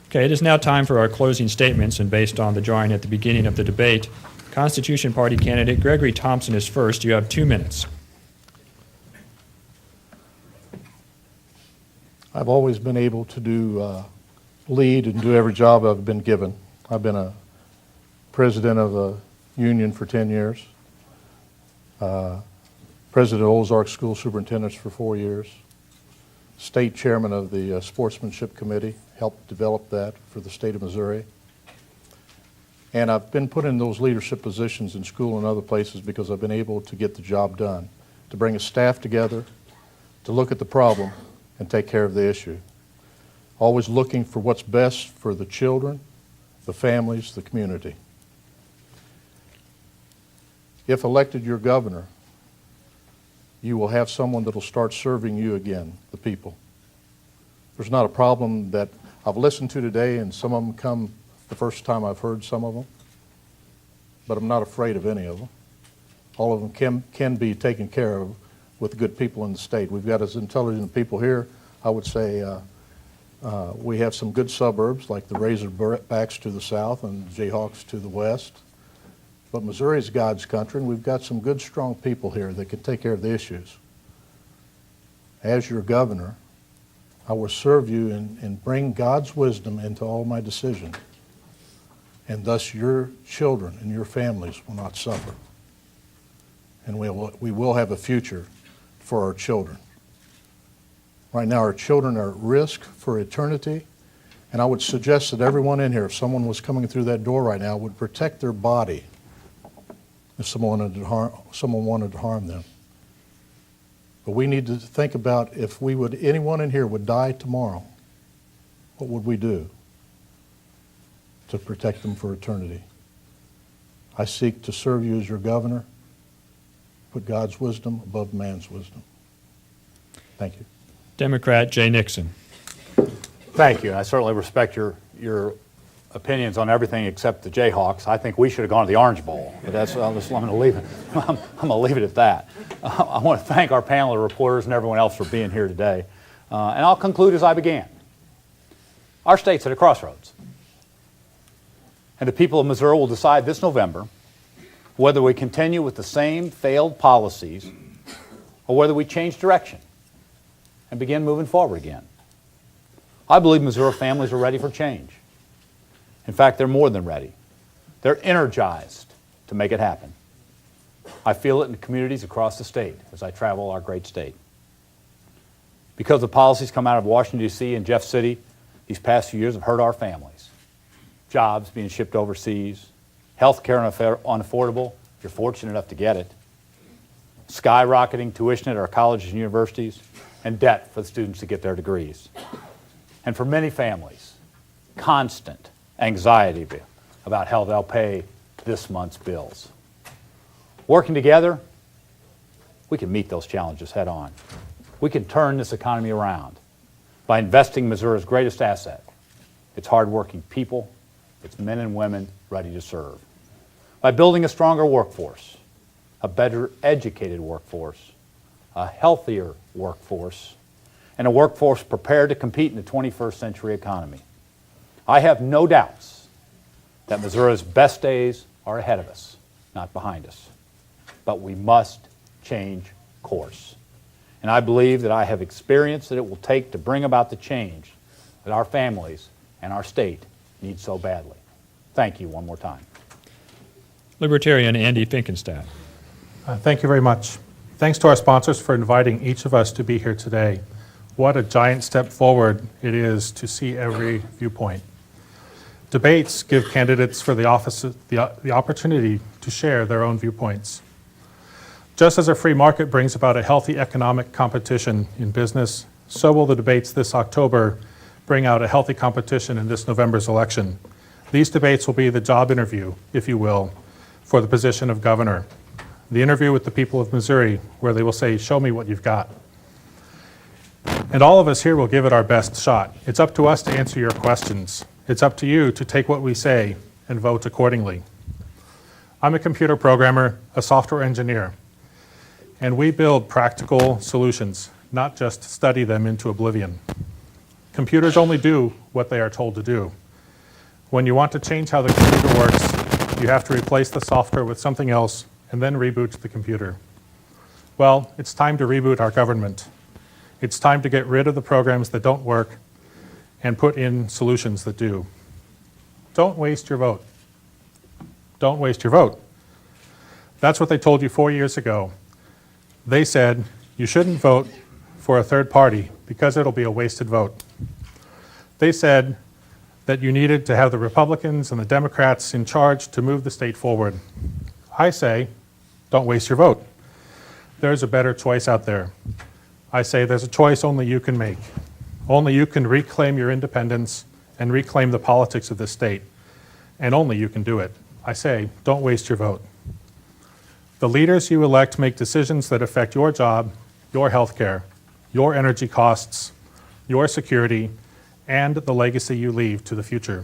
Okay, it is now time for our closing statements, and based on the drawing at the beginning of the debate, Constitution Party candidate Gregory Thompson is first. You have 2 minutes. I've always been able to lead and do every job I've been given. I've been a president of a union for 10 years, president of Ozark School Superintendents for 4 years, state chairman of the Sportsmanship Committee, helped develop that for the state of Missouri. And I've been put in those leadership positions in school and other places because I've been able to get the job done, to bring a staff together, to look at the problem and take care of the issue. Always looking for what's best for the children, the families, the community. If elected your governor, you will have someone that will start serving you again, the people. There's not a problem that I've listened to today, and some of them come the first time I've heard some of them, but I'm not afraid of any of them. All of them can be taken care of with good people in the state. We've got as intelligent people here. I would say we have some good suburbs like the Razorbacks to the south and Jayhawks to the west. But Missouri is God's country, and we've got some good, strong people here that can take care of the issues. As your governor, I will serve you and bring God's wisdom into all my decisions, and thus your children and your families will not suffer. And we will have a future for our children. Right now, our children are at risk for eternity, and I would suggest that everyone in here, if someone was coming through that door right now, would protect their body if someone wanted to harm them. But we need to think about if anyone in here would die tomorrow, what would we do to protect them for eternity? I seek to serve you as your governor, put God's wisdom above man's wisdom. Thank you. Democrat Jay Nixon. Thank you. I certainly respect your opinions on everything except the Jayhawks. I think we should have gone to the Orange Bowl, but I'm going to leave it. I'm going to leave it at that. I want to thank our panel of reporters and everyone else for being here today. And I'll conclude as I began. Our state's at a crossroads. And the people of Missouri will decide this November whether we continue with the same failed policies or whether we change direction and begin moving forward again. I believe Missouri families are ready for change. In fact, they're more than ready. They're energized to make it happen. I feel it in the communities across the state as I travel our great state. Because the policies come out of Washington, D.C. and Jeff City these past few years have hurt our families. Jobs being shipped overseas, health care unaffordable if you're fortunate enough to get it, skyrocketing tuition at our colleges and universities, and debt for the students to get their degrees. And for many families, constant anxiety about how they'll pay this month's bills. Working together, we can meet those challenges head on. We can turn this economy around by investing Missouri's greatest asset, its hardworking people, its men and women ready to serve. By building a stronger workforce, a better educated workforce, a healthier workforce, and a workforce prepared to compete in the 21st century economy. I have no doubts that Missouri's best days are ahead of us, not behind us. But we must change course. And I believe that I have experience that it will take to bring about the change that our families and our state need so badly. Thank you one more time. Libertarian Andy Finkenstadt. Thank you very much. Thanks to our sponsors for inviting each of us to be here today. What a giant step forward it is to see every viewpoint. Debates give candidates for the office the opportunity to share their own viewpoints. Just as a free market brings about a healthy economic competition in business, so will the debates this October bring out a healthy competition in this November's election. These debates will be the job interview, if you will, for the position of governor. The interview with the people of Missouri, where they will say, "Show me what you've got." And all of us here will give it our best shot. It's up to us to answer your questions. It's up to you to take what we say and vote accordingly. I'm a computer programmer, a software engineer, and we build practical solutions, not just study them into oblivion. Computers only do what they are told to do. When you want to change how the computer works, you have to replace the software with something else and then reboot the computer. Well, it's time to reboot our government. It's time to get rid of the programs that don't work and put in solutions that do. Don't waste your vote. Don't waste your vote. That's what they told you 4 years ago. They said you shouldn't vote for a third party because it'll be a wasted vote. They said that you needed to have the Republicans and the Democrats in charge to move the state forward. I say, don't waste your vote. There's a better choice out there. I say there's a choice only you can make. Only you can reclaim your independence and reclaim the politics of this state. And only you can do it. I say, don't waste your vote. The leaders you elect make decisions that affect your job, your health care, your energy costs, your security, and the legacy you leave to the future.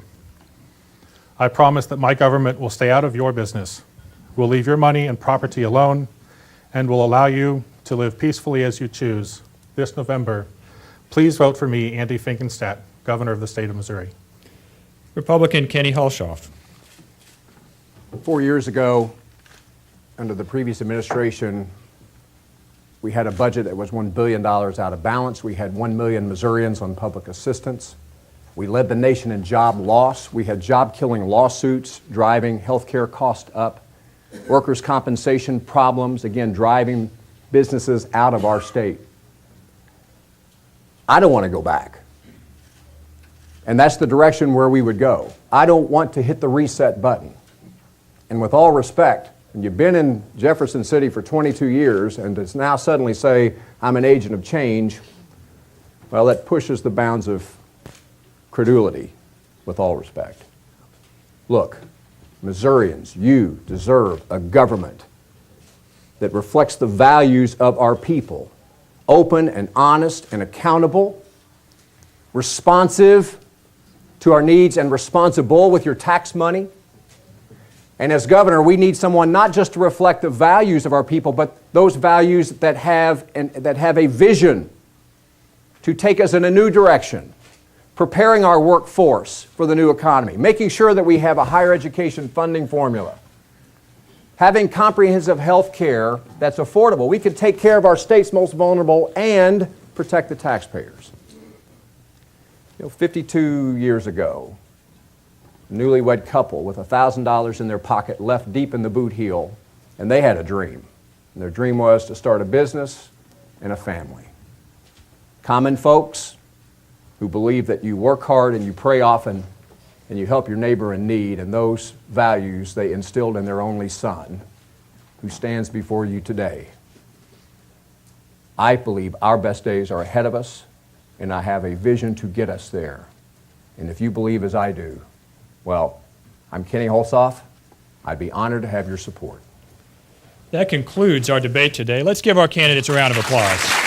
I promise that my government will stay out of your business, will leave your money and property alone, and will allow you to live peacefully as you choose. This November, please vote for me, Andy Finkenstadt, Governor of the state of Missouri. Republican Kenny Hulshof. 4 years ago, under the previous administration, we had a budget that was $1 billion out of balance. We had 1 million Missourians on public assistance. We led the nation in job loss. We had job-killing lawsuits driving health care costs up, workers' compensation problems, again, driving businesses out of our state. I don't want to go back. And that's the direction where we would go. I don't want to hit the reset button. And with all respect, when you've been in Jefferson City for 22 years and to now suddenly say, I'm an agent of change, well, that pushes the bounds of credulity, with all respect. Look, Missourians, you deserve a government that reflects the values of our people, open and honest and accountable, responsive to our needs and responsible with your tax money. And as governor, we need someone not just to reflect the values of our people, but those values that have a vision to take us in a new direction, preparing our workforce for the new economy, making sure that we have a higher education funding formula, having comprehensive health care that's affordable. We can take care of our state's most vulnerable and protect the taxpayers. 52 years ago, a newlywed couple with $1,000 in their pocket left deep in the boot heel, and they had a dream. And their dream was to start a business and a family. Common folks who believe that you work hard and you pray often and you help your neighbor in need, and those values they instilled in their only son, who stands before you today. I believe our best days are ahead of us, and I have a vision to get us there. And if you believe as I do, well, I'm Kenny Hulshof. I'd be honored to have your support. That concludes our debate today. Let's give our candidates a round of applause.